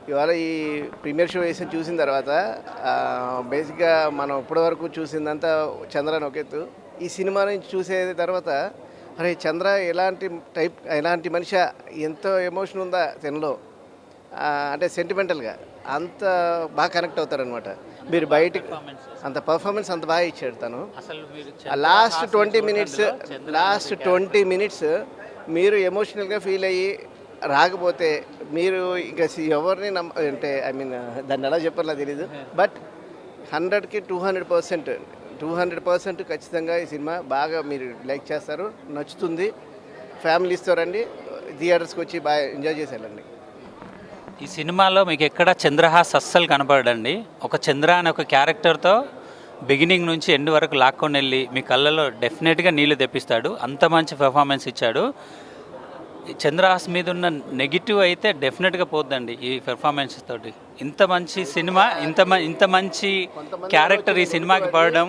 ఇవాళ ఈ premiere show వేసి చూసిన తర్వాత బేసిక్గా మనం ఇప్పటివరకు చూసిందంతా చంద్రని ఒక ఎత్తు. ఈ సినిమా నుంచి చూసే తర్వాత అరే చంద్ర ఎలాంటి మనిషి, ఎంతో ఎమోషన్ ఉందా తనలో, అంటే సెంటిమెంటల్గా అంత బాగా కనెక్ట్ అవుతారనమాట. మీరు బయటికి అంత పర్ఫార్మెన్స్ అంత బాగా ఇచ్చాడు తను. లాస్ట్ 20 మినిట్స్ మీరు ఎమోషనల్గా ఫీల్ అయ్యి రాకపోతే మీరు ఇంకా ఎవరిని అంటే ఐ మీన్ దాన్ని ఎలా చెప్పాలో తెలీదు. బట్ 100కి 200% ఖచ్చితంగా ఈ సినిమా బాగా మీరు లైక్ చేస్తారు, నచ్చుతుంది. ఫ్యామిలీస్తో రండి, థియేటర్స్కి వచ్చి బాగా ఎంజాయ్ చేసి వెళ్ళండి. ఈ సినిమాలో మీకు ఎక్కడ చంద్రహాస్ అస్సలు కనపడండి. ఒక చంద్ర అనే ఒక క్యారెక్టర్తో బిగినింగ్ నుంచి ఎండ్ వరకు లాక్కొని వెళ్ళి మీ కళ్ళలో డెఫినెట్గా నీళ్లు తెప్పిస్తాడు. అంత మంచి పెర్ఫార్మెన్స్ ఇచ్చాడు. చంద్రహాస్ మీద ఉన్న నెగిటివ్ అయితే డెఫినెట్గా పోద్దండి ఈ పెర్ఫార్మెన్స్ తోటి. ఇంత మంచి సినిమా, ఇంత మంచి క్యారెక్టర్ ఈ సినిమాకి పడడం